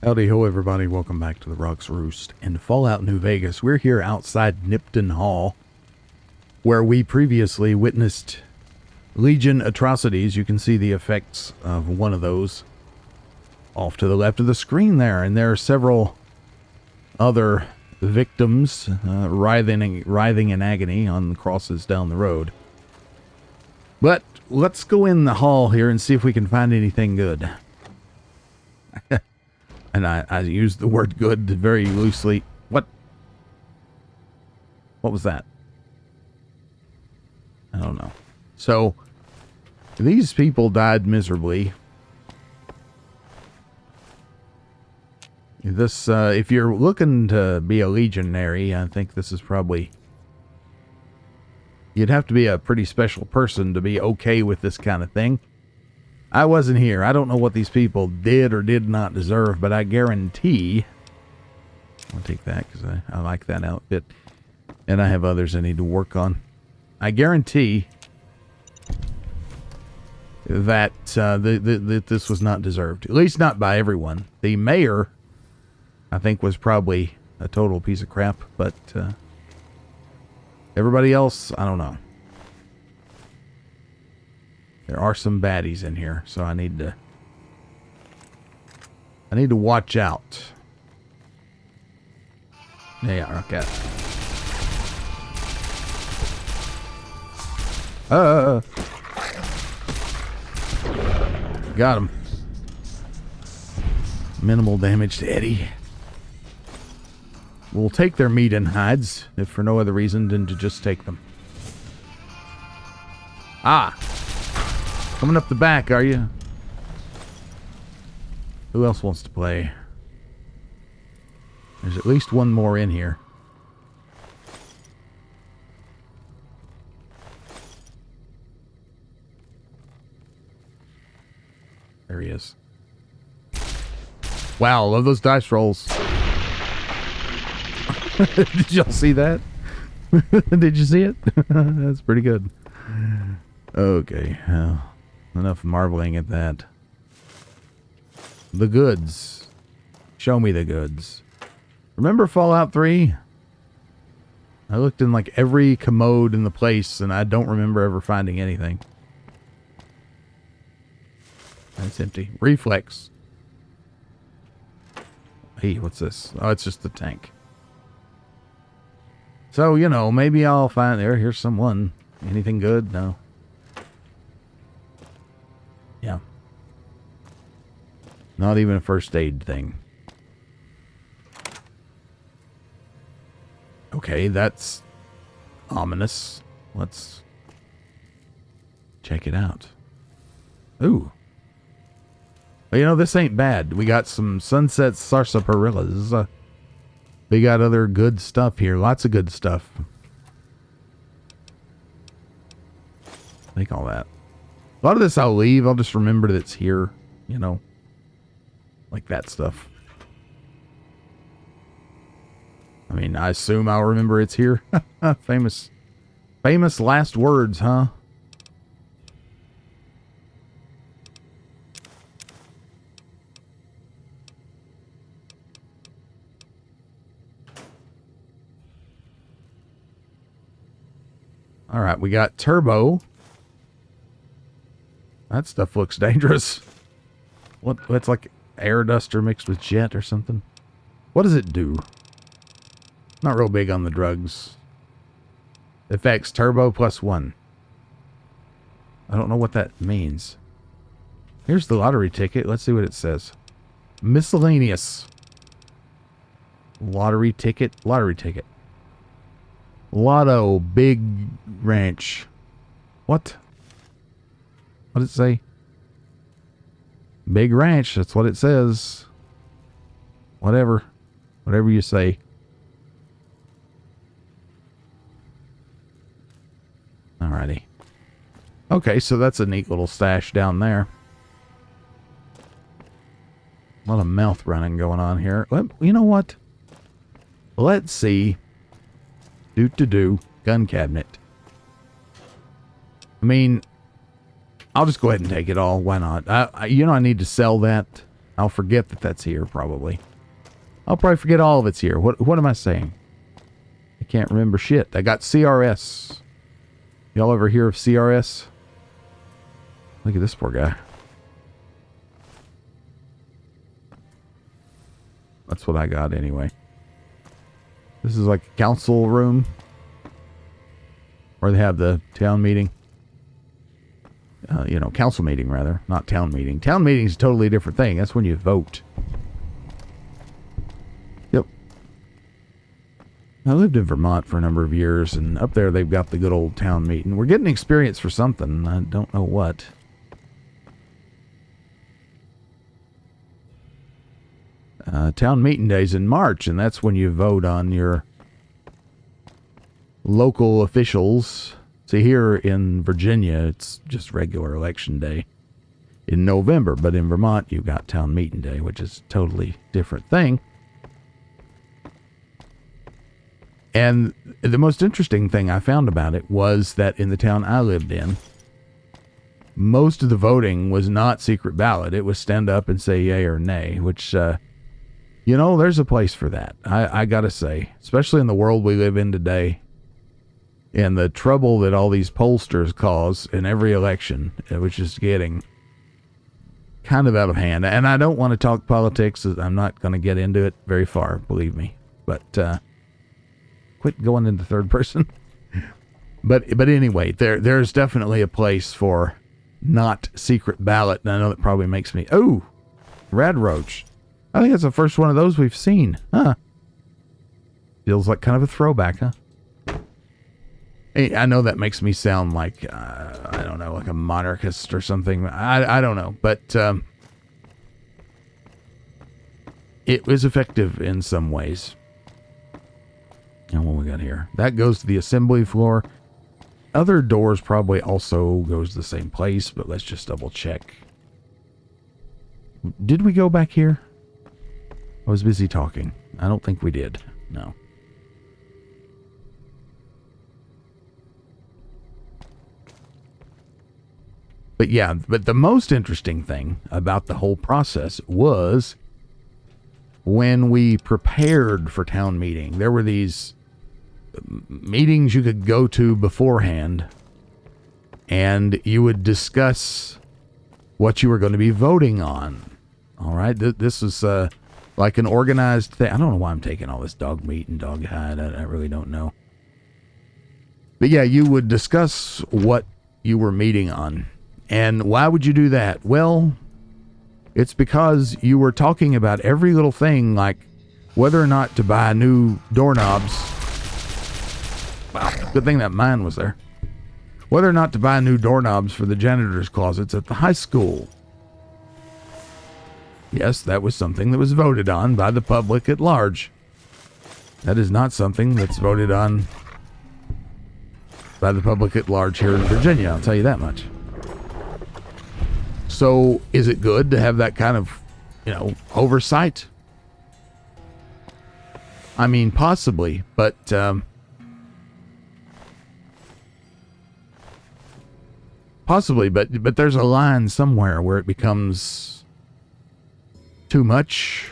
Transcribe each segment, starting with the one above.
Howdy ho everybody, welcome back to the Roost in Fallout New Vegas. We're here outside Nipton Hall, where we previously witnessed Legion atrocities. You can see the effects of one of those off to the left of the screen there, and there are several other victims writhing in agony on the crosses down the road. But let's go in the hall here and see if we can find anything good. And I use the word good very loosely. What was that? I don't know. So, these people died miserably. This, if you're looking to be a legionary, I think this is probably... You'd have to be a pretty special person to be okay with this kind of thing. I wasn't here. I don't know what these people did or did not deserve, but I guarantee... I'll take that because I like that outfit. And I have others I need to work on. I guarantee that this was not deserved. At least not by everyone. The mayor, I think, was probably a total piece of crap, but everybody else, I don't know. There are some baddies in here, so I need to watch out. Yeah, okay. Got him. Minimal damage to Eddie. We'll take their meat and hides, if for no other reason than to just take them. Ah! Coming up the back, are you? Who else wants to play? There's at least one more in here. There he is. Wow, love those dice rolls. Did y'all see that? Did you see it? That's pretty good. Okay, well, enough marveling at that. The goods. Show me the goods. Remember Fallout 3? I looked in like every commode in the place and I don't remember ever finding anything. That's empty. Reflex. Hey, what's this? Oh, it's just the tank. So, you know, maybe I'll find there. Here's someone. Anything good? No. Yeah. Not even a first aid thing. Okay, that's ominous. Let's check it out. Ooh. Well, you know, this ain't bad. We got some sunset sarsaparillas. We got other good stuff here. Lots of good stuff. Take all that. A lot of this I'll leave. I'll just remember that it's here. You know. Like that stuff. I mean, I assume I'll remember it's here. Famous last words, huh? All right, we got turbo. That stuff looks dangerous. It's like air duster mixed with jet or something. What does it do? Not real big on the drugs. Effects turbo +1. I don't know what that means. Here's the lottery ticket. Let's see what it says. Miscellaneous. Lottery ticket. Lottery ticket. Lotto Big Ranch. What? What did it say? Big Ranch. That's what it says. Whatever. Whatever you say. Alrighty. Okay, so that's a neat little stash down there. A lot of mouth running going on here. You know what? Let's see. Gun cabinet. I mean, I'll just go ahead and take it all. Why not? You know, I need to sell that I'll forget that that's here, probably. I'll probably forget all of it's here. What am I saying? I can't remember shit. I got CRS. Y'all ever hear of CRS? Look at this poor guy. That's what I got anyway. This is like a council room. Where they have the town meeting. Council meeting rather. Not town meeting. Town meeting is a totally different thing. That's when you vote. Yep. I lived in Vermont for a number of years, and up there they've got the good old town meeting. We're getting experience for something. I don't know what. Town meeting days in March, and that's when you vote on your local officials. See, here in Virginia, it's just regular election day in November, but in Vermont, you've got town meeting day, which is a totally different thing. And the most interesting thing I found about it was that in the town I lived in, most of the voting was not secret ballot. It was stand up and say yay or nay, which, there's a place for that. I gotta say, especially in the world we live in today, and the trouble that all these pollsters cause in every election, which is getting kind of out of hand. And I don't want to talk politics. I'm not going to get into it very far, believe me. But quit going into third person. But anyway, there's definitely a place for not secret ballot. And I know that probably makes me, rad roach. I think that's the first one of those we've seen. Huh. Feels like kind of a throwback, huh? I know that makes me sound like, I don't know, like a monarchist or something. I don't know. But it was effective in some ways. And what we got here? That goes to the assembly floor. Other doors probably also goes to the same place, but let's just double check. Did we go back here? I was busy talking. I don't think we did. No. But yeah, but the most interesting thing about the whole process was when we prepared for town meeting. There were these meetings you could go to beforehand, and you would discuss what you were going to be voting on. All right, this is like an organized thing. I don't know why I'm taking all this dog meat and dog hide. I really don't know. But yeah, you would discuss what you were meeting on. And why would you do that? Well, it's because you were talking about every little thing, like whether or not to buy new doorknobs. Wow, good thing that mine was there. Whether or not to buy new doorknobs for the janitor's closets at the high school. Yes, that was something that was voted on by the public at large. That is not something that's voted on by the public at large here in Virginia, I'll tell you that much. So, is it good to have that kind of, oversight? I mean, possibly, but but there's a line somewhere where it becomes too much.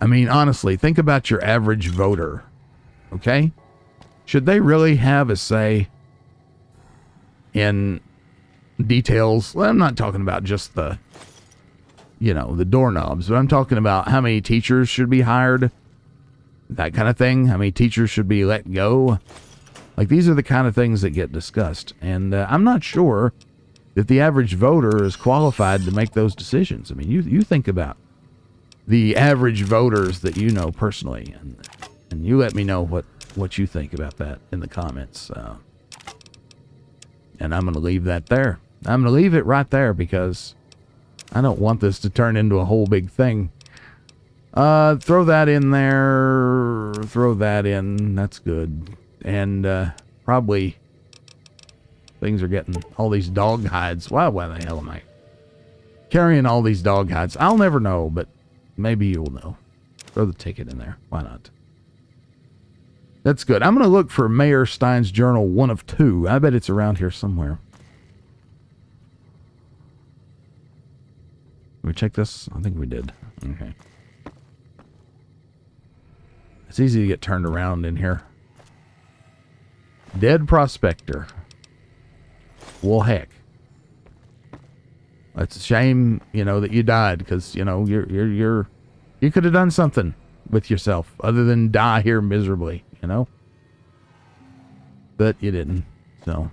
I mean, honestly, think about your average voter, okay? Should they really have a say in details? Well, I'm not talking about just the doorknobs, but I'm talking about how many teachers should be hired, that kind of thing. How many teachers should be let go? Like, these are the kind of things that get discussed. And I'm not sure that the average voter is qualified to make those decisions. I mean, you think about the average voters that you know personally, and you let me know what you think about that in the comments. And I'm going to leave that there. I'm going to leave it right there because I don't want this to turn into a whole big thing. Throw that in there. Throw that in. That's good. And probably things are getting all these dog hides. Why the hell am I carrying all these dog hides? I'll never know, but maybe you'll know. Throw the ticket in there. Why not? That's good. I'm going to look for Mayor Stein's Journal 1 of 2. I bet it's around here somewhere. we check this? I think we did. Okay. It's easy to get turned around in here. Dead prospector. Well, heck. It's a shame, you know, that you died, because, you know, you could have done something with yourself other than die here miserably, you know? But you didn't, so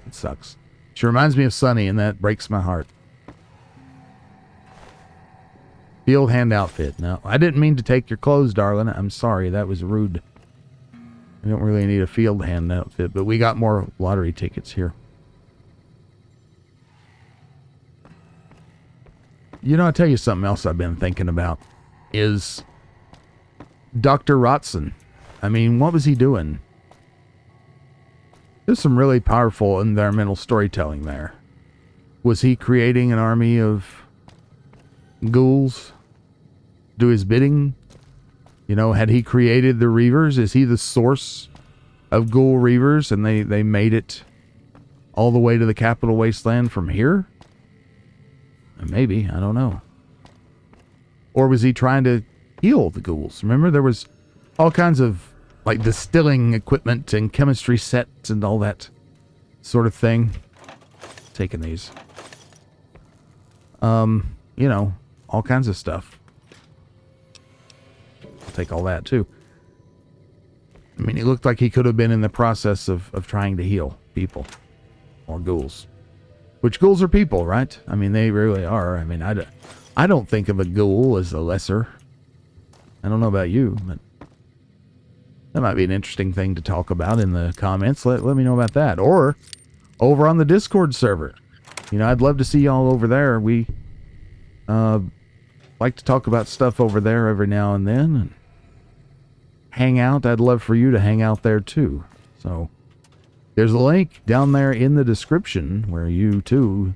it sucks. She reminds me of Sunny, and that breaks my heart. Field hand outfit. No, I didn't mean to take your clothes, darling. I'm sorry, that was rude. I don't really need a field hand outfit, but we got more lottery tickets here. You know, I'll tell you something else I've been thinking about is Dr. Rotson. I mean, what was he doing? There's some really powerful environmental storytelling there. Was he creating an army of ghouls? Do his bidding? You know, had he created the Reavers? Is he the source of ghoul Reavers, and they made it all the way to the capital wasteland from here? Maybe, I don't know. Or was he trying to heal the ghouls? Remember, there was all kinds of, like, distilling equipment and chemistry sets and all that sort of thing. Taking these. You know, all kinds of stuff. I'll take all that, too. I mean, it looked like he could have been in the process of trying to heal people. Or ghouls. Which ghouls are people, right? I mean, they really are. I mean, I don't think of a ghoul as a lesser. I don't know about you, but that might be an interesting thing to talk about in the comments. Let me know about that. Or over on the Discord server. You know, I'd love to see y'all over there. We like to talk about stuff over there every now and then. And hang out. I'd love for you to hang out there too. So there's a link down there in the description where you, too,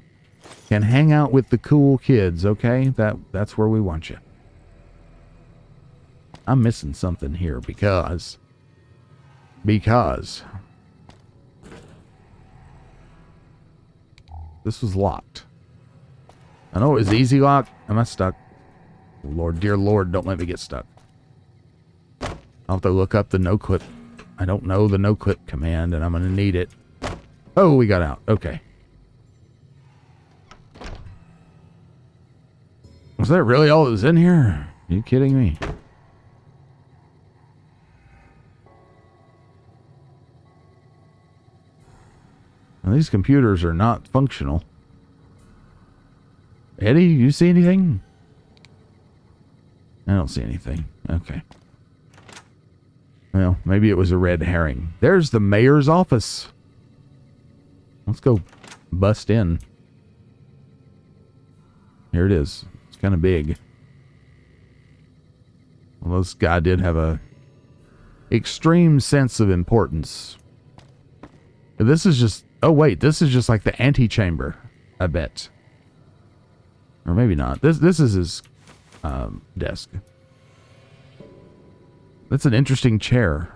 can hang out with the cool kids, okay? That's where we want you. I'm missing something here because this was locked. I know it was easy lock. Am I stuck? Lord, dear Lord, don't let me get stuck. I'll have to look up the no-clip. I don't know the no-clip command, and I'm going to need it. Oh, we got out. Okay. Was that really all that was in here? Are you kidding me? Now, these computers are not functional. Eddie, you see anything? I don't see anything. Okay. Well, maybe it was a red herring. There's the mayor's office. Let's go bust in. Here it is. It's kind of big. Well, this guy did have a extreme sense of importance. This is just... Oh, wait. This is just like the antechamber, I bet. Or maybe not. This is his desk. That's an interesting chair.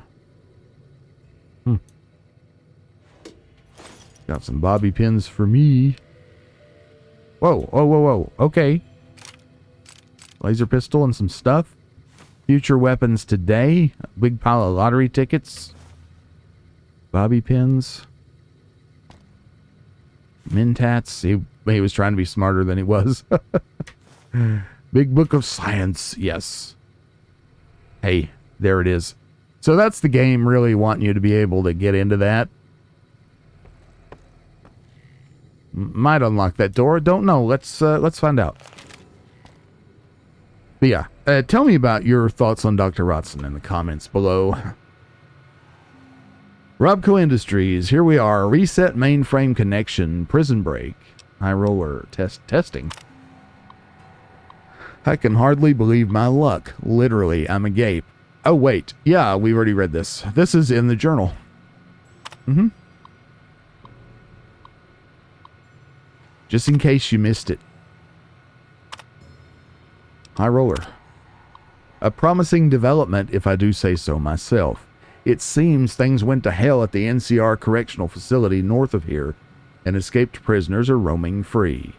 Got some bobby pins for me. Whoa, whoa, whoa, whoa. Okay. Laser pistol and some stuff. Future weapons today. A big pile of lottery tickets. Bobby pins. Mentats. He was trying to be smarter than he was. Big book of science. Yes. Hey. There it is. So that's the game really wanting you to be able to get into that. Might unlock that door. Don't know. Let's find out. But yeah, tell me about your thoughts on Dr. Rotson in the comments below. Robco Industries. Here we are. Reset mainframe connection. Prison break. High roller testing. I can hardly believe my luck. Literally, I'm agape. Oh, wait. Yeah, we already read this. This is in the journal. Just in case you missed it. High roller. A promising development, if I do say so myself. It seems things went to hell at the NCR correctional facility north of here, and escaped prisoners are roaming free.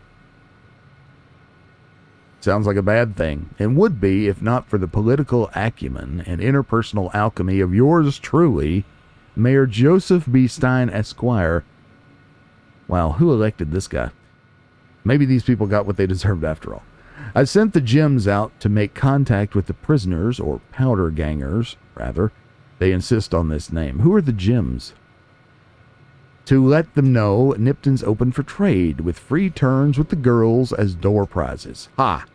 Sounds like a bad thing, and would be if not for the political acumen and interpersonal alchemy of yours truly, Mayor Joseph B. Stein, Esquire. Wow, who elected this guy? Maybe these people got what they deserved after all. I sent the gems out to make contact with the prisoners, or powder gangers, rather. They insist on this name. Who are the gems? To let them know Nipton's open for trade, with free turns with the girls as door prizes. Ha!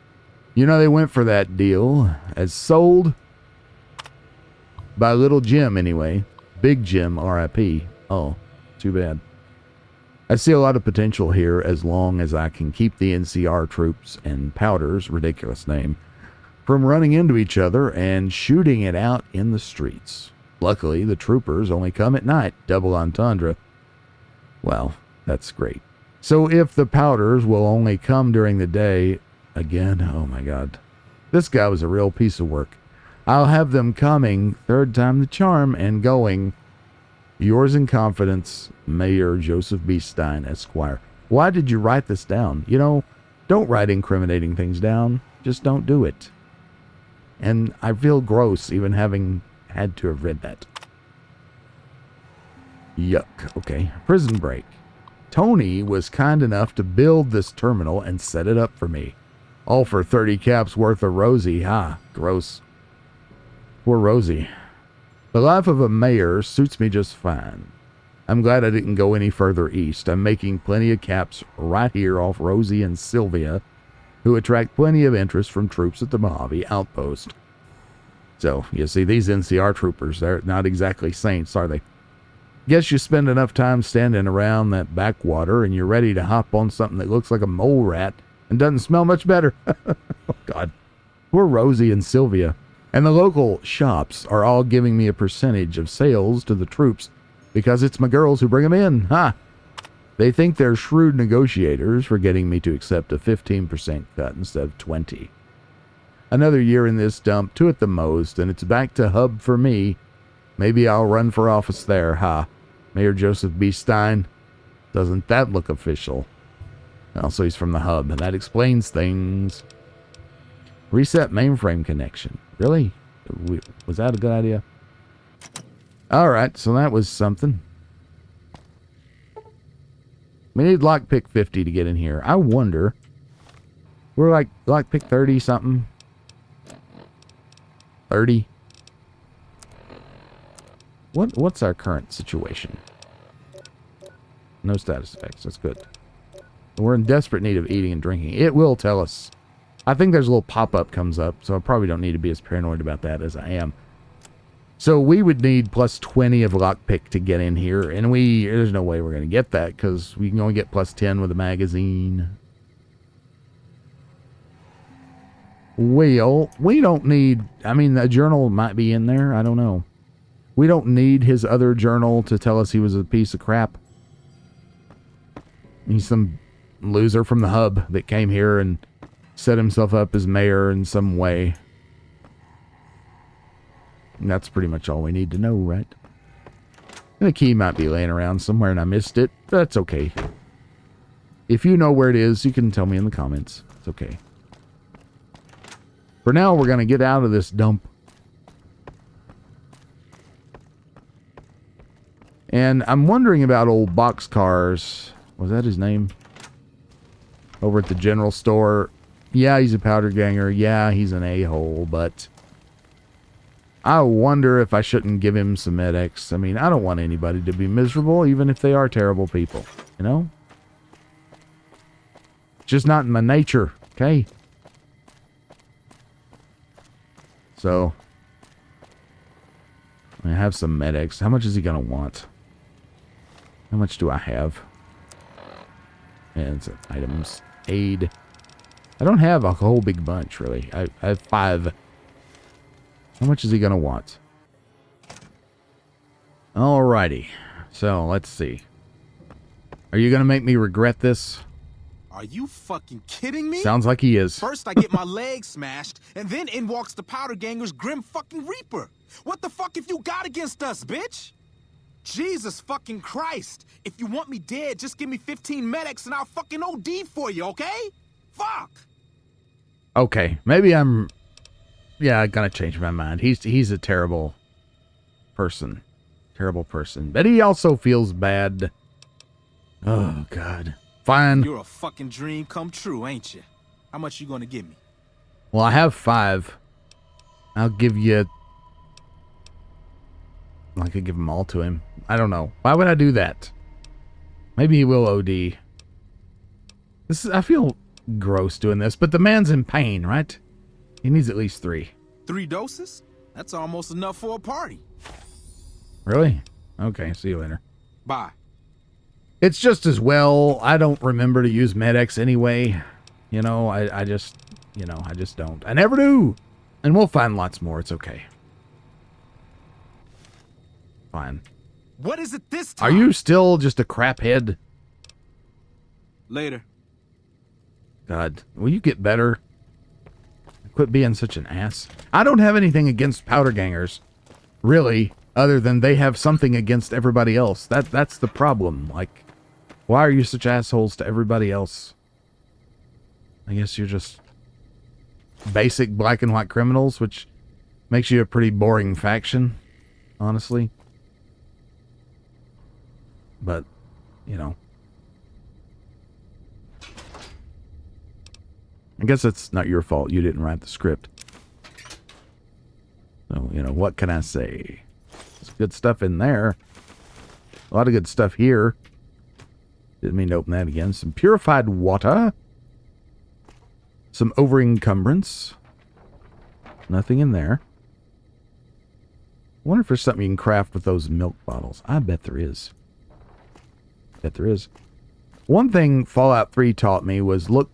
You know they went for that deal, as sold by Little Jim anyway. Big Jim, R.I.P. Oh, too bad. I see a lot of potential here as long as I can keep the NCR troops and Powder's, ridiculous name, from running into each other and shooting it out in the streets. Luckily, the troopers only come at night, double entendre. Well, that's great. So if the Powders will only come during the day, again, oh my God, this guy was a real piece of work. I'll have them coming, third time the charm, and going, yours in confidence, Mayor Joseph B. Stein, Esquire. Why did you write this down? You know, don't write incriminating things down. Just don't do it. And I feel gross even having had to have read that. Yuck. Okay. Prison break. Tony was kind enough to build this terminal and set it up for me. All for 30 caps worth of Rosie. Ha. Gross. Poor Rosie. The life of a mayor suits me just fine. I'm glad I didn't go any further east. I'm making plenty of caps right here off Rosie and Sylvia, who attract plenty of interest from troops at the Mojave outpost. So, you see, these NCR troopers, they're not exactly saints, are they? Guess you spend enough time standing around that backwater and you're ready to hop on something that looks like a mole rat and doesn't smell much better. Oh, God. Poor Rosie and Sylvia. And the local shops are all giving me a percentage of sales to the troops because it's my girls who bring them in. Ha! They think they're shrewd negotiators for getting me to accept a 15% cut instead of 20%. Another year in this dump, 2 at the most, and it's back to Hub for me. Maybe I'll run for office there, ha. Mayor Joseph B. Stein. Doesn't that look official? Also, he's from the Hub, and that explains things. Reset mainframe connection. Really? Was that a good idea? Alright, so that was something. We need lockpick 50 to get in here. I wonder. We're like lockpick 30 something. 30. What's our current situation? No status effects. That's good. We're in desperate need of eating and drinking. It will tell us. I think there's a little pop-up comes up, so I probably don't need to be as paranoid about that as I am. So we would need plus 20 of lockpick to get in here, and there's no way we're going to get that because we can only get plus 10 with a magazine. Well, we don't need, I mean, a journal might be in there. I don't know. We don't need his other journal to tell us he was a piece of crap. He's some loser from the Hub that came here and set himself up as mayor in some way. And that's pretty much all we need to know, right? And the key might be laying around somewhere and I missed it. But that's okay. If you know where it is, you can tell me in the comments. It's okay. For now, we're going to get out of this dump. And I'm wondering about old Boxcars. Was that his name? Over at the general store. Yeah, he's a powder ganger. Yeah, he's an a-hole, but I wonder if I shouldn't give him some Med-X. I mean, I don't want anybody to be miserable, even if they are terrible people. You know? It's just not in my nature, okay? So, I have some Med-X. How much is he going to want? How much do I have? And it's items. Aid. I don't have a whole big bunch, really. I have 5. How much is he going to want? Alrighty. So, let's see. Are you going to make me regret this? Are you fucking kidding me? Sounds like he is. First I get my leg smashed, and then in walks the powder ganger's grim fucking reaper. What the fuck have you got against us, bitch? Jesus fucking Christ. If you want me dead, just give me 15 medics and I'll fucking OD for you, okay? Fuck! Okay, maybe I'm... Yeah, I'm gonna change my mind. He's a terrible person. Terrible person. But he also feels bad. Oh, God. Fine. You're a fucking dream come true, ain't you? How much you gonna give me? Well, I have 5. I'll give you... I could give them all to him. I don't know. Why would I do that? Maybe he will OD. I feel gross doing this, but the man's in pain, right? He needs at least 3. 3 doses? That's almost enough for a party. Really? Okay, see you later. Bye. It's just as well. I don't remember to use Med-X anyway. You know, I just don't. I never do. And we'll find lots more. It's okay. Fine. What is it this time? Are you still just a craphead? Later. God, will you get better? Quit being such an ass. I don't have anything against powder gangers, really, other than they have something against everybody else. That's the problem. Like, why are you such assholes to everybody else? I guess you're just basic black and white criminals, which makes you a pretty boring faction, honestly. But, you know. I guess it's not your fault. You didn't write the script. So, you know, what can I say? There's good stuff in there. A lot of good stuff here. Didn't mean to open that again. Some purified water. Some over-encumbrance. Nothing in there. I wonder if there's something you can craft with those milk bottles. I bet there is. Bet there is. One thing Fallout 3 taught me was look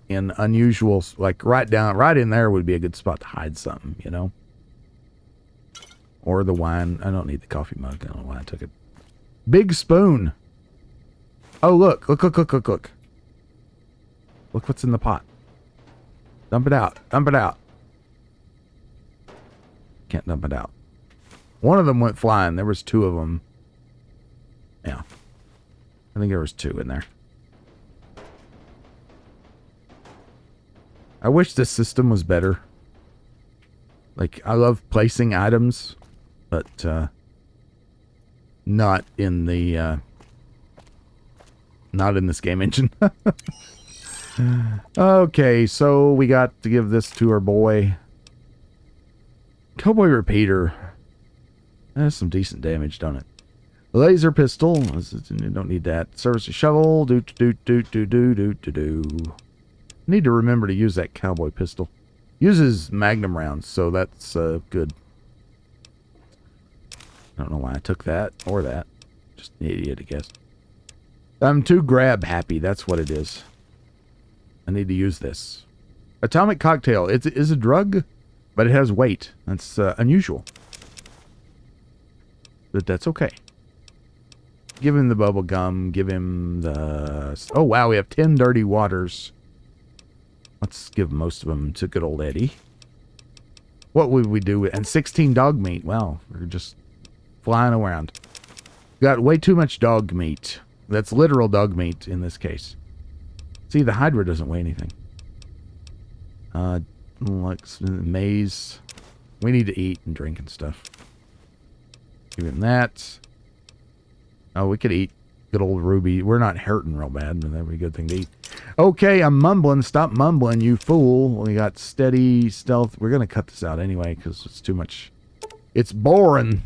in unusual, like right in there would be a good spot to hide something, you know? Or the wine. I don't need the coffee mug. I don't know why I took it. Big spoon. Oh, look. Look. Look what's in the pot. Dump it out. Dump it out. Can't dump it out. One of them went flying. There was 2 of them. Yeah. I think there was 2 in there. I wish this system was better. Like, I love placing items, but not in the not in this game engine. Okay, so we got to give this to our boy. Cowboy repeater. That's some decent damage, don't it? Laser pistol. You don't need that. Service shovel. Do. Need to remember to use that cowboy pistol. Uses magnum rounds, so that's good. I don't know why I took that or that. Just an idiot, I guess. I'm too grab happy. That's what it is. I need to use this. Atomic cocktail. It is a drug, but it has weight. That's unusual. But that's okay. Give him the bubble gum. Give him the... Oh, wow. We have 10 dirty waters. Let's give most of them to good old Eddie. What would we do with... And 16 dog meat. Wow. We're just flying around. Got way too much dog meat. That's literal dog meat in this case. See, the Hydra doesn't weigh anything. Like maize. We need to eat and drink and stuff. Give him that. Oh, we could eat good old Ruby. We're not hurting real bad, but that would be a good thing to eat. Okay, I'm mumbling. Stop mumbling, you fool. We got steady stealth. We're going to cut this out anyway because it's too much. It's boring.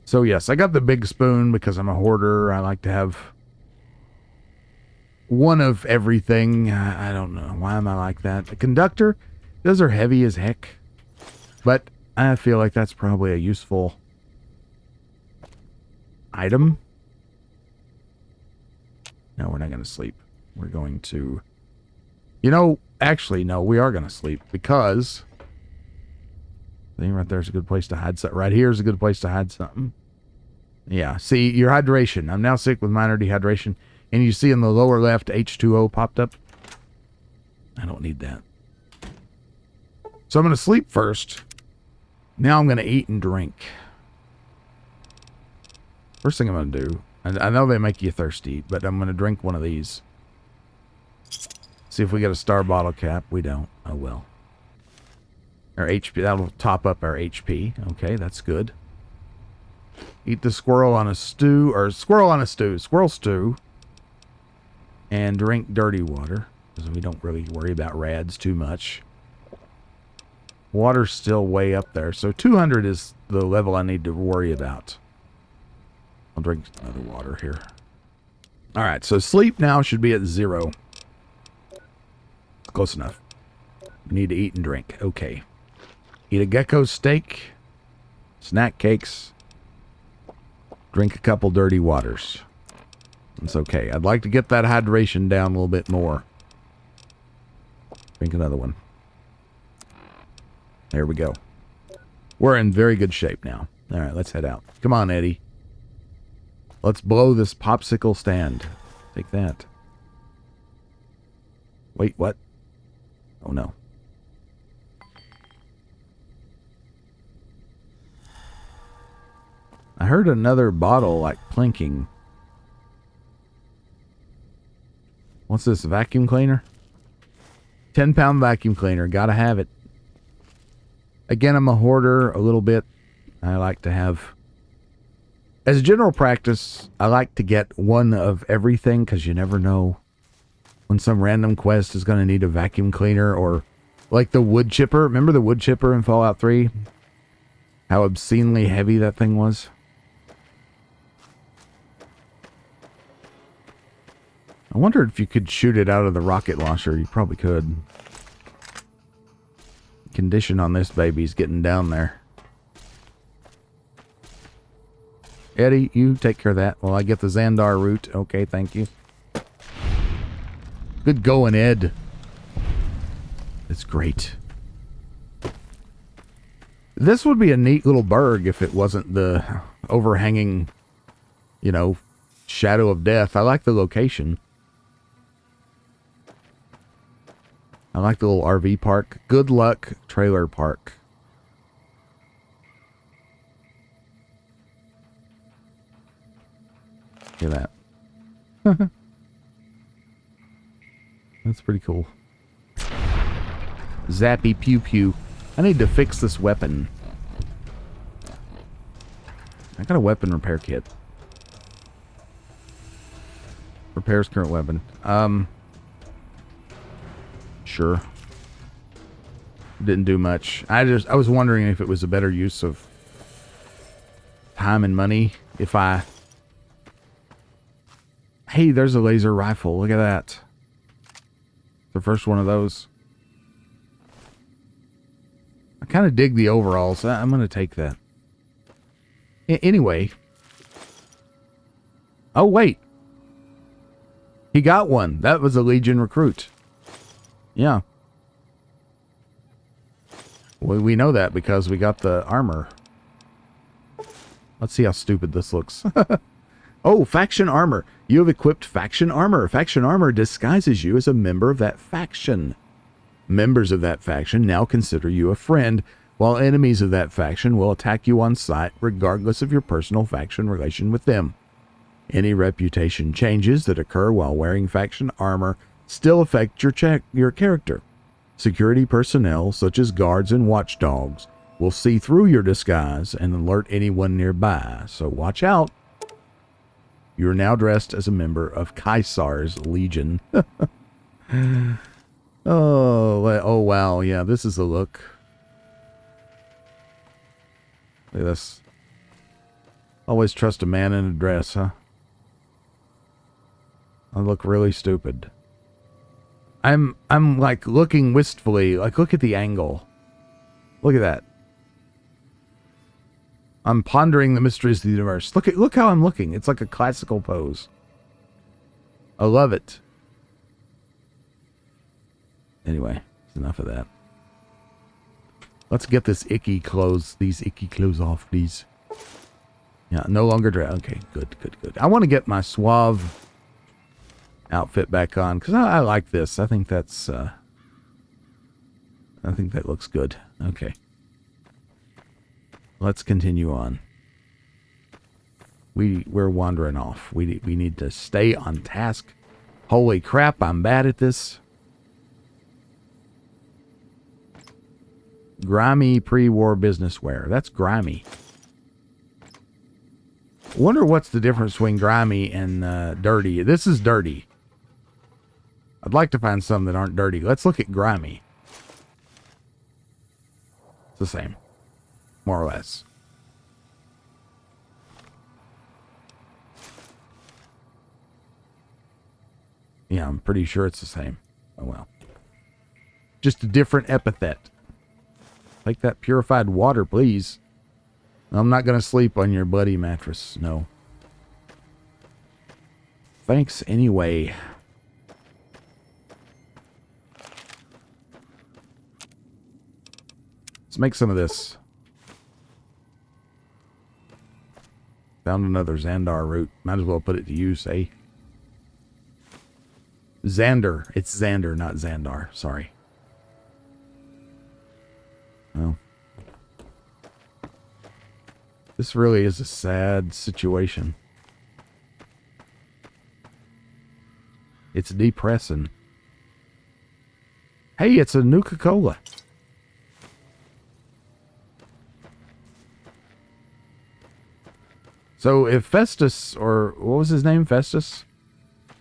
So, yes, I got the big spoon because I'm a hoarder. I like to have one of everything. I don't know. Why am I like that? The conductor, those are heavy as heck. But I feel like that's probably a useful item. No, we're not going to sleep. We're going to... You know, actually, no, we are going to sleep because... I think right there's a good place to hide something. Right here is a good place to hide something. Yeah, see, your hydration. I'm now sick with minor dehydration. And you see in the lower left, H2O popped up. I don't need that. So I'm going to sleep first. Now I'm going to eat and drink. First thing I'm going to do, I know they make you thirsty, but I'm going to drink one of these. See if we get a star bottle cap. We don't. Oh, well. Our HP, that'll top up our HP. Okay, that's good. Eat the squirrel on a stew, or squirrel on a stew. Squirrel stew. And drink dirty water, because we don't really worry about rads too much. Water's still way up there, so 200 is the level I need to worry about. I'll drink another water here. Alright, so sleep now should be at 0. Close enough. We need to eat and drink. Okay. Eat a gecko steak. Snack cakes. Drink a couple dirty waters. It's okay. I'd like to get that hydration down a little bit more. Drink another one. There we go. We're in very good shape now. Alright, let's head out. Come on, Eddie. Let's blow this popsicle stand. Take that. Wait, what? Oh, no. I heard another bottle, like, plinking. What's this, a vacuum cleaner? 10-pound vacuum cleaner. Gotta have it. Again, I'm a hoarder a little bit. I like to have... As a general practice, I like to get one of everything, because you never know when some random quest is going to need a vacuum cleaner, or like the wood chipper. Remember the wood chipper in Fallout 3? How obscenely heavy that thing was? I wondered if you could shoot it out of the rocket launcher. You probably could. Condition on this baby's getting down there. Eddie, you take care of that. Well, I get the Xandar route. Okay, thank you. Good going, Ed. That's great. This would be a neat little burg if it wasn't the overhanging, you know, shadow of death. I like the location. I like the little RV park. Good luck trailer park. Look at that. That's pretty cool. Zappy pew pew. I need to fix this weapon. I got a weapon repair kit. Repairs current weapon. Sure. Didn't do much. I was wondering if it was a better use of time and money if I... Hey, there's a laser rifle. Look at that. The first one of those. I kind of dig the overalls. I'm going to take that. Anyway. Oh, wait. He got one. That was a Legion recruit. Yeah. We know that because we got the armor. Let's see how stupid this looks. Oh, faction armor. You have equipped faction armor. Faction armor disguises you as a member of that faction. Members of that faction now consider you a friend, while enemies of that faction will attack you on sight regardless of your personal faction relation with them. Any reputation changes that occur while wearing faction armor still affect your character. Security personnel, such as guards and watchdogs, will see through your disguise and alert anyone nearby, so watch out. You are now dressed as a member of Caesar's Legion. Oh, wow. Yeah, this is the look. Look at this. Always trust a man in a dress, huh? I look really stupid. I'm like looking wistfully. Like, look at the angle. Look at that. I'm pondering the mysteries of the universe. Look how I'm looking. It's like a classical pose. I love it. Anyway, enough of that. Let's get this these icky clothes off, please. Yeah, no longer dress. Okay, good. I want to get my suave outfit back on because I like this. I think that's I think that looks good. Okay. Let's continue on. We're wandering off. We need to stay on task. Holy crap, I'm bad at this. Grimy pre-war business wear. That's grimy. Wonder what's the difference between grimy and dirty. This is dirty. I'd like to find some that aren't dirty. Let's look at grimy. It's the same. More or less. Yeah, I'm pretty sure it's the same. Oh well. Just a different epithet. Take that purified water, please. I'm not going to sleep on your bloody mattress. No. Thanks anyway. Let's make some of this. Found another Xandar root. Might as well put it to use, eh? Xander. It's Xander, not Xandar. Sorry. Well. This really is a sad situation. It's depressing. Hey, it's a Nuka-Cola. So if Festus, or what was his name, Festus?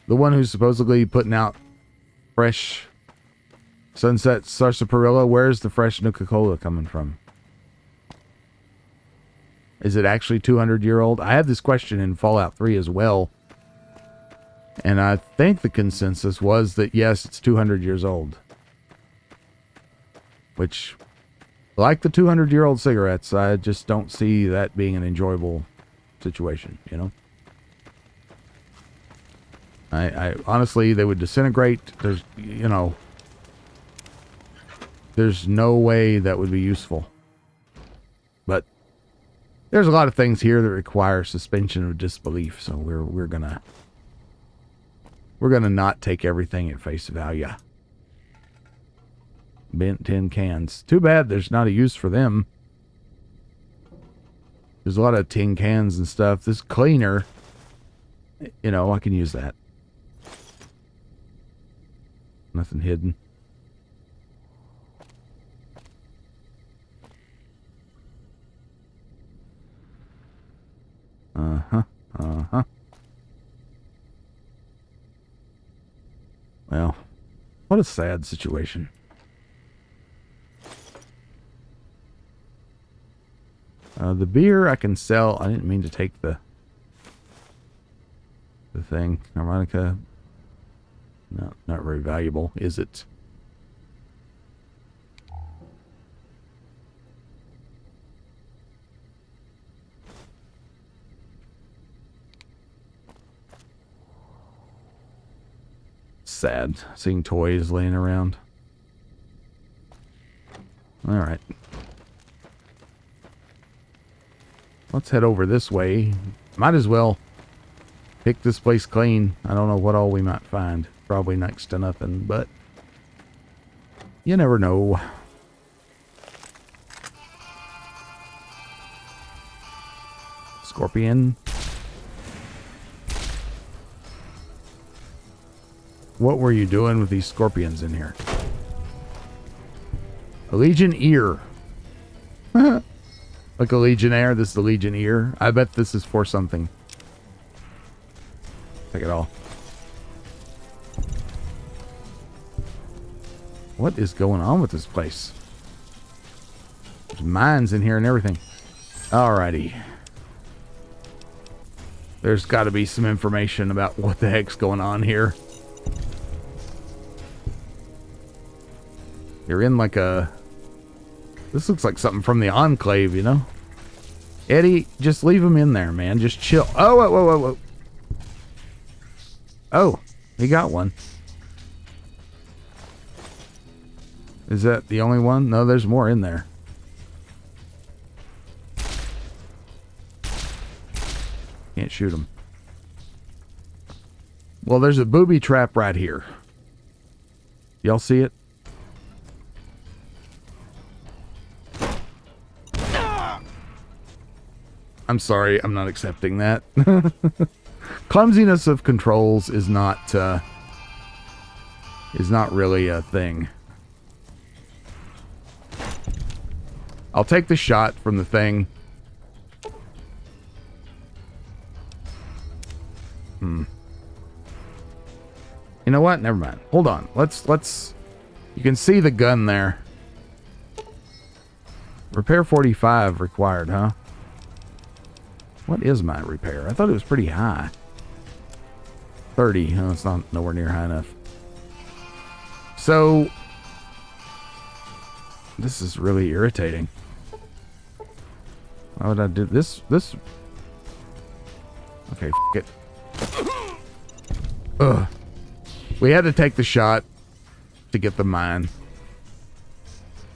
The one who's supposedly putting out fresh Sunset Sarsaparilla, where's the fresh Nuka-Cola coming from? Is it actually 200-year-old? I had this question in Fallout 3 as well. And I think the consensus was that, yes, it's 200 years old. Which, like the 200-year-old cigarettes, I just don't see that being an enjoyable situation, you know? I honestly, they would disintegrate. There's, you know, there's no way that would be useful. But there's a lot of things here that require suspension of disbelief, so we're gonna not take everything at face value. Bent tin cans. Too bad there's not a use for them. There's a lot of tin cans and stuff. This cleaner, you know, I can use that. Nothing hidden. Well, what a sad situation. The beer I can sell. I didn't mean to take the thing. Harmonica. No, not very valuable, is it? Sad seeing toys laying around. Alright. Let's head over this way. Might as well pick this place clean. I don't know what all we might find. Probably next to nothing, but you never know. Scorpion. What were you doing with these scorpions in here? A Legion ear. Like a Legionnaire, this is the Legion ear. I bet this is for something. Take it all. What is going on with this place? There's mines in here and everything. Alrighty. There's got to be some information about what the heck's going on here. You're in like a... This looks like something from the Enclave, you know? Eddie, just leave him in there, man. Just chill. Oh, whoa, whoa, whoa, whoa. Oh, he got one. Is that the only one? No, there's more in there. Can't shoot him. Well, there's a booby trap right here. Y'all see it? I'm sorry, I'm not accepting that. Clumsiness of controls is not really a thing. I'll take the shot from the thing. You know what? Never mind. Hold on. Let's... You can see the gun there. Repair 45 required, huh? What is my repair? I thought it was pretty high. 30. Oh, it's not nowhere near high enough. So... This is really irritating. Why would I do this? Okay, f*** it. Ugh. We had to take the shot to get the mine.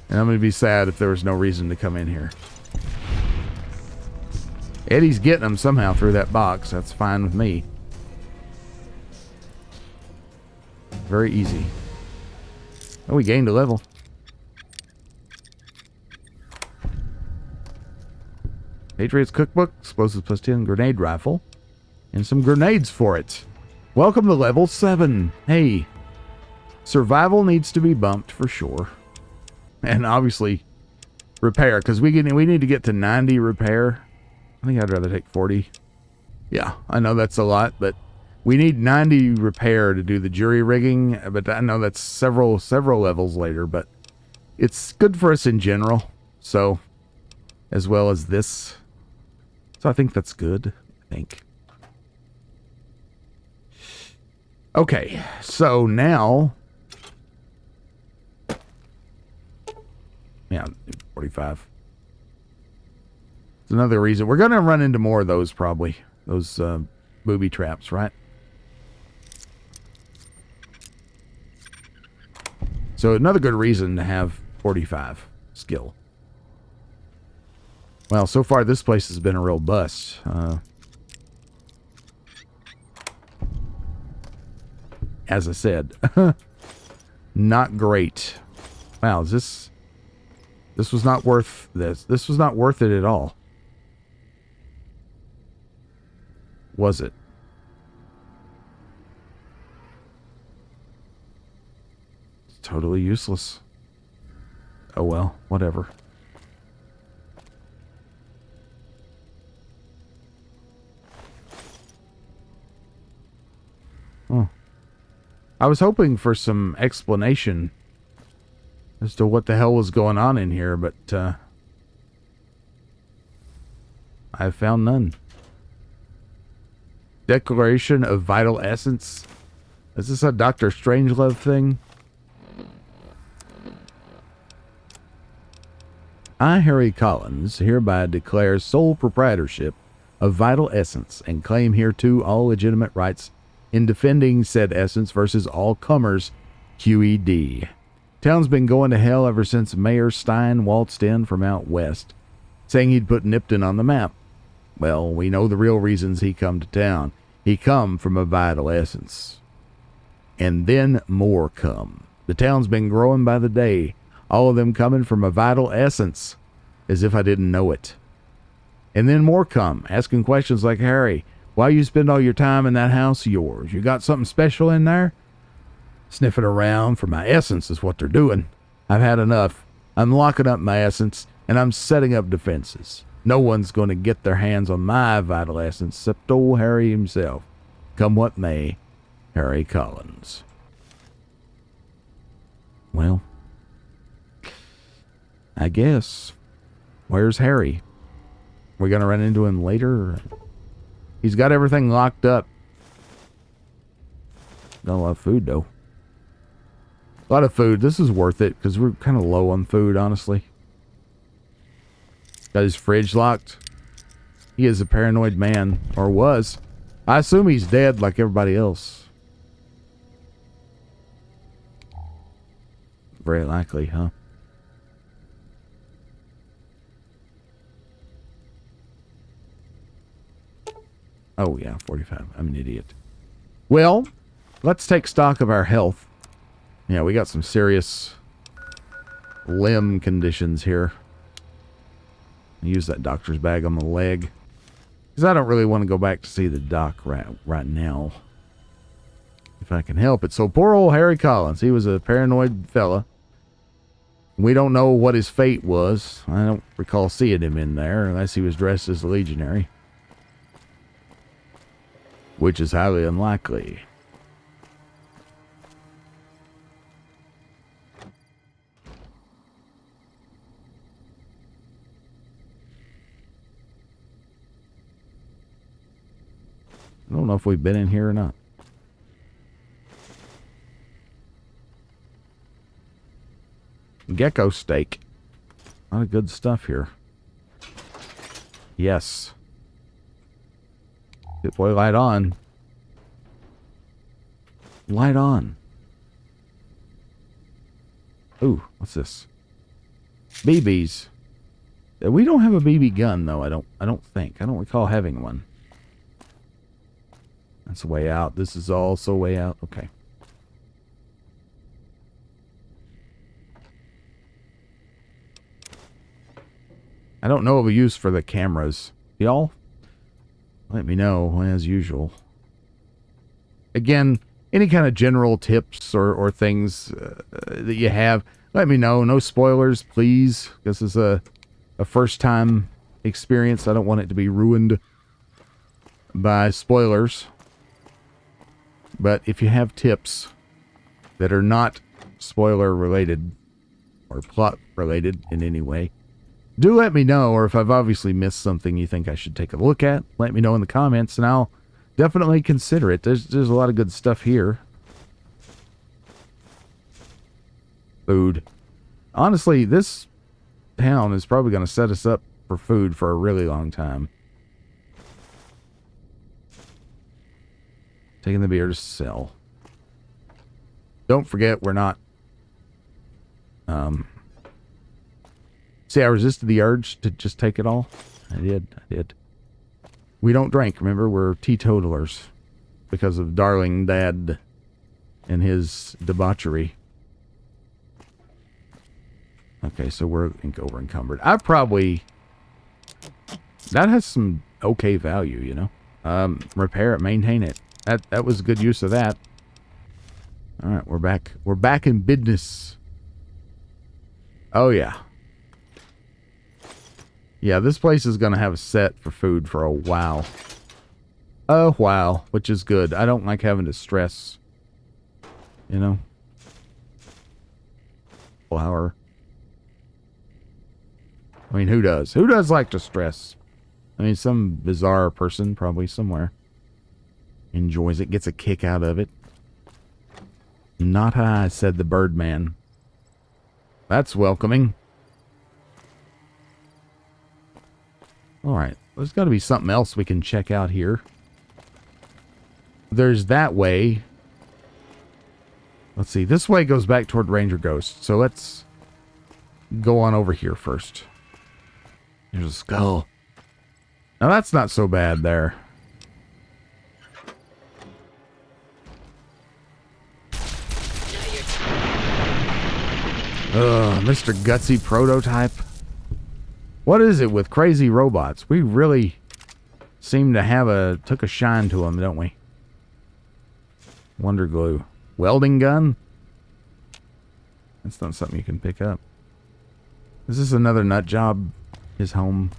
And I'm going to be sad if there was no reason to come in here. Eddie's getting them somehow through that box. That's fine with me. Very easy. Oh, we gained a level. Patriots Cookbook, explosives plus 10, grenade rifle, and some grenades for it. Welcome to level 7. Hey, survival needs to be bumped for sure. And obviously, repair, because we need to get to 90 repair. I think I'd rather take 40. Yeah, I know that's a lot, but we need 90 repair to do the jury rigging. But I know that's several levels later, but it's good for us in general. So, as well as this. So I think that's good, I think. Okay, so now... Yeah, 45. It's another reason. We're going to run into more of those, probably. Those booby traps, right? So another good reason to have 45 skill. Well, so far this place has been a real bust. As I said, not great. Wow, this was not worth this. This was not worth it at all. Was it? It's totally useless. Oh well, whatever. Oh. I was hoping for some explanation as to what the hell was going on in here, but I found none. Declaration of Vital Essence. Is this a Dr. Strangelove thing? I, Harry Collins, hereby declare sole proprietorship of Vital Essence and claim hereto all legitimate rights in defending said essence versus all comers, QED. Town's been going to hell ever since Mayor Stein waltzed in from out west, saying he'd put Nipton on the map. Well, we know the real reasons he come to town. He come from a vital essence. And then more come. The town's been growing by the day, all of them coming from a vital essence, as if I didn't know it. And then more come, asking questions like, Harry, why you spend all your time in that house of yours? You got something special in there? Sniffing around for my essence is what they're doing. I've had enough. I'm locking up my essence, and I'm setting up defenses. No one's going to get their hands on my vital essence except old Harry himself. Come what may, Harry Collins. Well, I guess. Where's Harry? We're going to run into him later? He's got everything locked up. Got a lot of food, though. A lot of food. This is worth it, because we're kind of low on food, honestly. Got his fridge locked. He is a paranoid man, or was. I assume he's dead like everybody else. Very likely, huh? Oh, yeah, 45. I'm an idiot. Well, let's take stock of our health. Yeah, we got some serious limb conditions here. Use that doctor's bag on the leg. Because I don't really want to go back to see the doc right now. If I can help it. So poor old Harry Collins. He was a paranoid fella. We don't know what his fate was. I don't recall seeing him in there unless he was dressed as a legionary, which is highly unlikely. I don't know if we've been in here or not. Gecko steak. A lot of good stuff here. Yes. Good boy, light on. Light on. Ooh, what's this? BBs. We don't have a BB gun though, I don't think. I don't recall having one. That's a way out. This is also way out. Okay. I don't know of a use for the cameras. Y'all, let me know as usual. Again, any kind of general tips or things that you have, let me know. No spoilers, please. This is a first-time experience. I don't want it to be ruined by spoilers. But if you have tips that are not spoiler-related or plot-related in any way, do let me know, or if I've obviously missed something you think I should take a look at, let me know in the comments, and I'll definitely consider it. There's a lot of good stuff here. Food. Honestly, this town is probably going to set us up for food for a really long time. Taking the beer to sell. Don't forget, we're not... See, I resisted the urge to just take it all. I did. We don't drink, remember? We're teetotalers because of darling Dad and his debauchery. Okay, so we're over encumbered. I probably... That has some okay value, you know? Repair it, maintain it. That was a good use of that. Alright, we're back. We're back in business. Oh, yeah. Yeah, this place is going to have a set for food for a while. A while, which is good. I don't like having to stress. You know? Flour. I mean, who does? Who does like to stress? I mean, some bizarre person, probably somewhere, enjoys it, gets a kick out of it. Not I, said the Birdman. That's welcoming. Alright, there's got to be something else we can check out here. There's that way. Let's see, this way goes back toward Ranger Ghost. So let's go on over here first. There's a skull. Now that's not so bad there. Ugh, Mr. Gutsy Prototype. What is it with crazy robots? We really seem to have took a shine to them, don't we? Wonder glue. Welding gun? That's not something you can pick up. Is this another nut job? His home?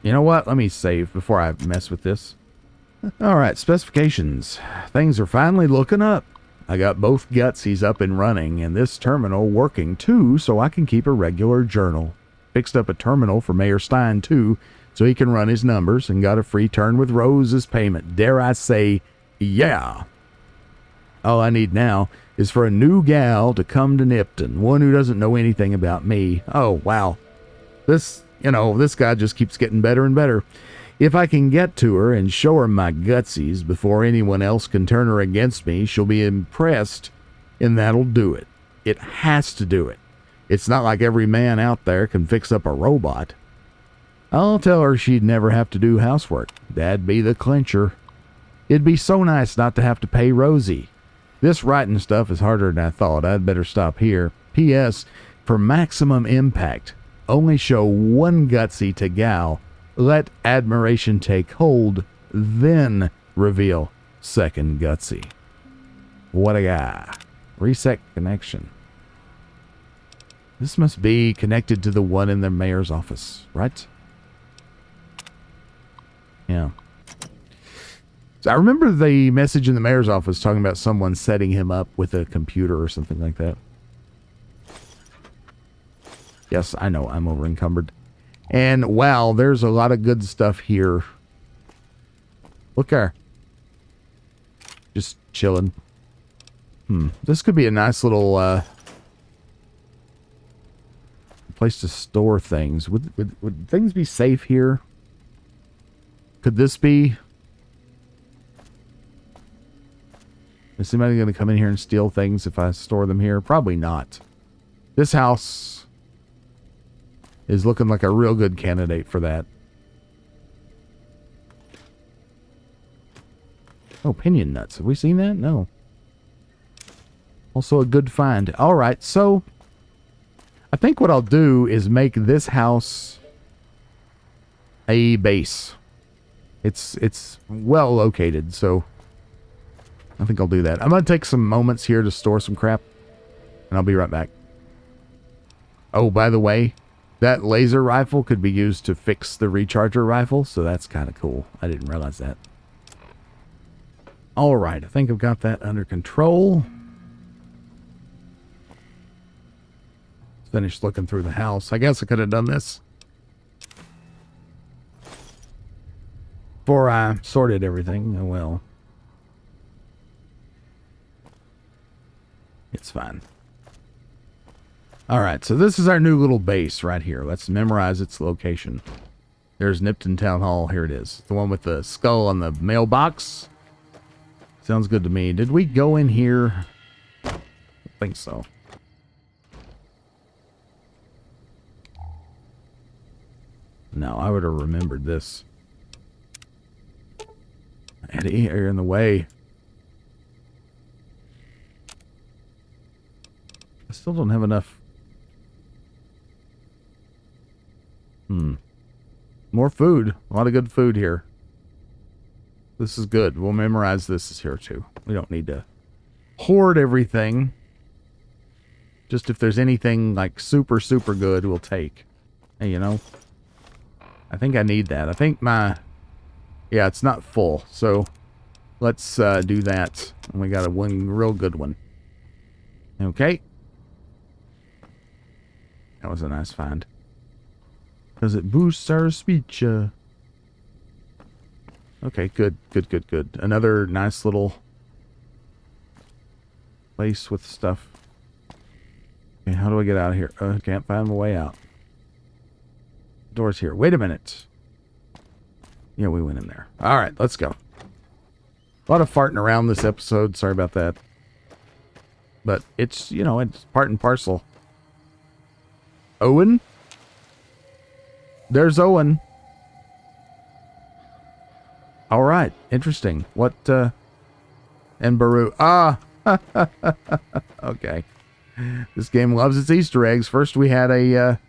You know what? Let me save before I mess with this. Alright, specifications. Things are finally looking up. I got both Gutsies up and running, and this terminal working too, so I can keep a regular journal. Fixed up a terminal for Mayor Stein too, so he can run his numbers, and got a free turn with Rose as payment. Dare I say, yeah. All I need now is for a new gal to come to Nipton, one who doesn't know anything about me. Oh, wow. This guy just keeps getting better and better. If I can get to her and show her my gutsies before anyone else can turn her against me, she'll be impressed, and that'll do it. It has to do it. It's not like every man out there can fix up a robot. I'll tell her she'd never have to do housework. That'd be the clincher. It'd be so nice not to have to pay Rosie. This writing stuff is harder than I thought. I'd better stop here. P.S. For maximum impact, only show one gutsy to gal. Let admiration take hold, then reveal second gutsy. What a guy. Reset connection. This must be connected to the one in the mayor's office, right? Yeah. So I remember the message in the mayor's office talking about someone setting him up with a computer or something like that. Yes, I know, I'm over encumbered. And wow, there's a lot of good stuff here. Look there. Just chilling. This could be a nice little place to store things. Would things be safe here? Could this be? Is somebody going to come in here and steal things if I store them here? Probably not. This house is looking like a real good candidate for that. Oh, pinion nuts. Have we seen that? No. Also a good find. All right, so I think what I'll do is make this house a base. It's well located, so I think I'll do that. I'm going to take some moments here to store some crap, and I'll be right back. Oh, by the way, that laser rifle could be used to fix the recharger rifle, so that's kind of cool. I didn't realize that. All right, I think I've got that under control. Finished looking through the house. I guess I could have done this before I sorted everything. Oh well. It's fine. Alright, so this is our new little base right here. Let's memorize its location. There's Nipton Town Hall. Here it is. The one with the skull on the mailbox. Sounds good to me. Did we go in here? I think so. No, I would have remembered this. Eddie, you're in the way. I still don't have enough. More food. A lot of good food here. This is good. We'll memorize this here too. We don't need to hoard everything. Just if there's anything like super, super good, we'll take. Hey, you know, I think I need that. I think my... Yeah, it's not full. So let's do that. And we got one real good one. Okay. That was a nice find. Because it boosts our speech. Okay, good, good, good, good. Another nice little place with stuff. Okay, how do I get out of here? Can't find my way out. Door's here. Wait a minute. Yeah, we went in there. All right, let's go. A lot of farting around this episode. Sorry about that. But it's, you know, it's part and parcel. Owen? There's Owen. All right, interesting. What, and Baru. Ah! Okay. This game loves its Easter eggs. First we had a,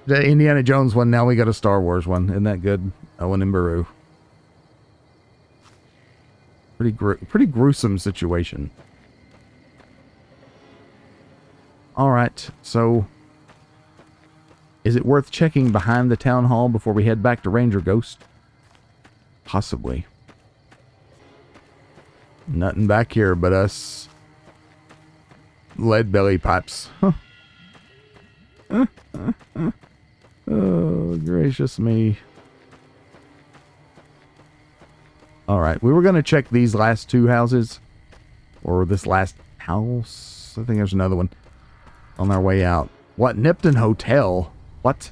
the Indiana Jones one. Now we got a Star Wars one. Isn't that good? Owen and Baru. Pretty gruesome situation. All right, so is it worth checking behind the town hall before we head back to Ranger Ghost? Possibly. Nothing back here but us lead belly pipes. Oh, gracious me. All right, we were going to check these last two houses, or this last house. I think there's another one on our way out. What? Nipton Hotel? What?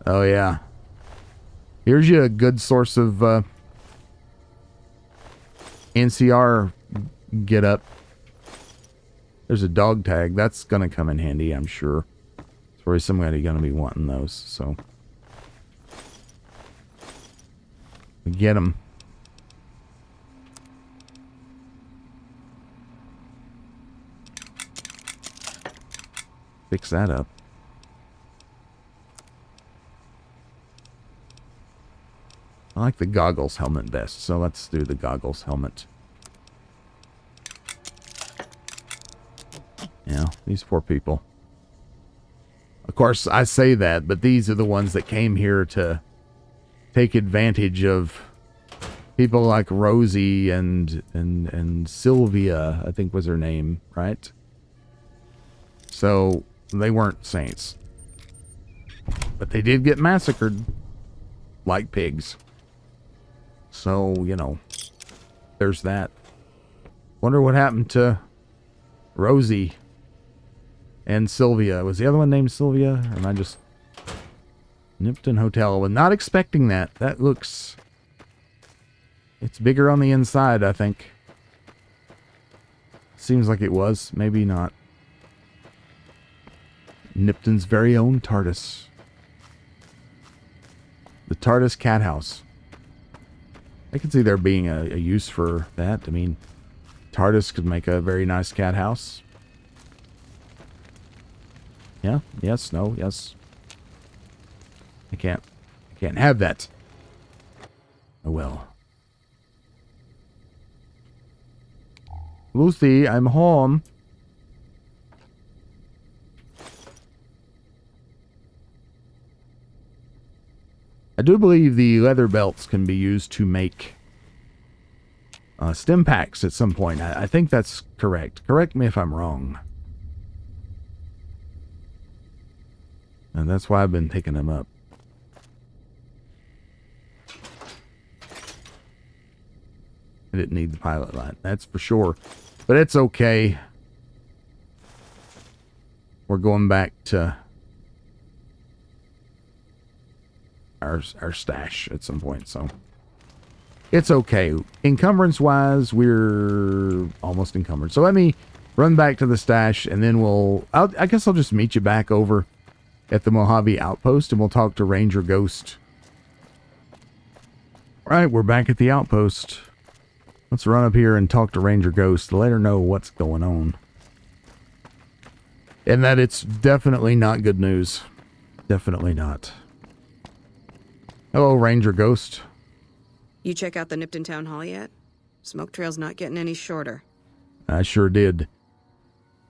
Oh, yeah. Here's you a good source of NCR get up. There's a dog tag. That's going to come in handy, I'm sure. There's probably somebody going to be wanting those, so. Get them. Fix that up. I like the goggles helmet best, so let's do the goggles helmet. Yeah, these poor people. Of course, I say that, but these are the ones that came here to take advantage of people like Rosie and Sylvia, I think was her name, right? So they weren't saints. But they did get massacred like pigs. So, you know, there's that. Wonder what happened to Rosie and Sylvia. Was the other one named Sylvia? Or am I just... Nipton Hotel. I was not expecting that. That looks... It's bigger on the inside, I think. Seems like it was. Maybe not. Nipton's very own TARDIS. The TARDIS cat house. I can see there being a use for that. I mean, TARDIS could make a very nice cat house. Yeah, yes, no, yes. I can't have that. Oh well. Lucy, I'm home. I do believe the leather belts can be used to make stim packs at some point. I think that's correct. Correct me if I'm wrong. And that's why I've been picking them up. I didn't need the pilot light, that's for sure. But it's okay. We're going back to our stash at some point, so it's okay. Encumbrance-wise, we're almost encumbered. So let me run back to the stash, and then I guess I'll just meet you back over at the Mojave Outpost, and we'll talk to Ranger Ghost. All right, we're back at the outpost. Let's run up here and talk to Ranger Ghost to let her know what's going on. And that it's definitely not good news. Definitely not. Hello, Ranger Ghost. You check out the Nipton Town Hall yet? Smoke trail's not getting any shorter. I sure did.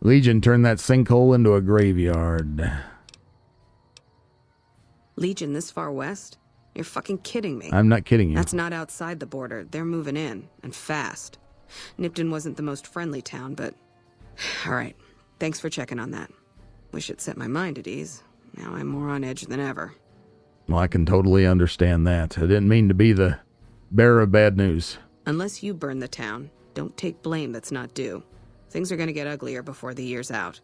Legion turned that sinkhole into a graveyard. Legion this far west? You're fucking kidding me. I'm not kidding you. That's not outside the border. They're moving in, and fast. Nipton wasn't the most friendly town, but... Alright, thanks for checking on that. Wish it set my mind at ease. Now I'm more on edge than ever. Well, I can totally understand that. I didn't mean to be the bearer of bad news. Unless you burn the town, don't take blame that's not due. Things are gonna get uglier before the year's out.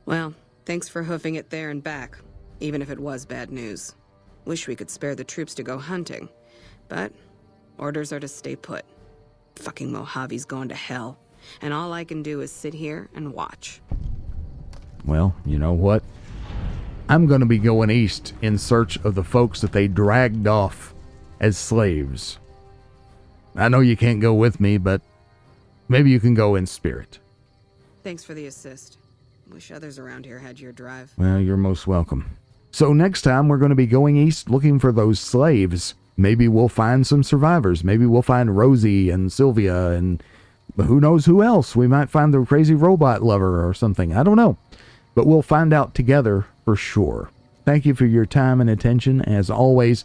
Well, thanks for hoofing it there and back, even if it was bad news. Wish we could spare the troops to go hunting, but orders are to stay put. Fucking Mojave's going to hell, and all I can do is sit here and watch. Well, you know what? I'm going to be going east in search of the folks that they dragged off as slaves. I know you can't go with me, but maybe you can go in spirit. Thanks for the assist. Wish others around here had your drive. Well, you're most welcome. So next time we're going to be going east looking for those slaves. Maybe we'll find some survivors. Maybe we'll find Rosie and Sylvia and who knows who else. We might find the crazy robot lover or something. I don't know. But we'll find out together for sure. Thank you for your time and attention. As always,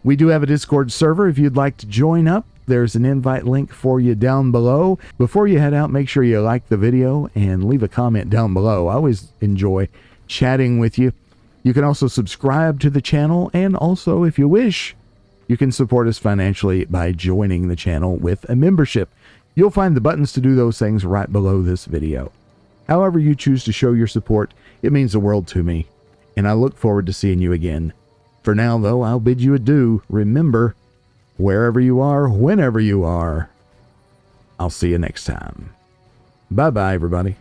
we do have a Discord server if you'd like to join up. There's an invite link for you down below. Before you head out, make sure you like the video and leave a comment down below. I always enjoy chatting with you. You can also subscribe to the channel, and also, if you wish, you can support us financially by joining the channel with a membership. You'll find the buttons to do those things right below this video. However you choose to show your support, it means the world to me, and I look forward to seeing you again. For now, though, I'll bid you adieu. Remember, wherever you are, whenever you are, I'll see you next time. Bye-bye, everybody.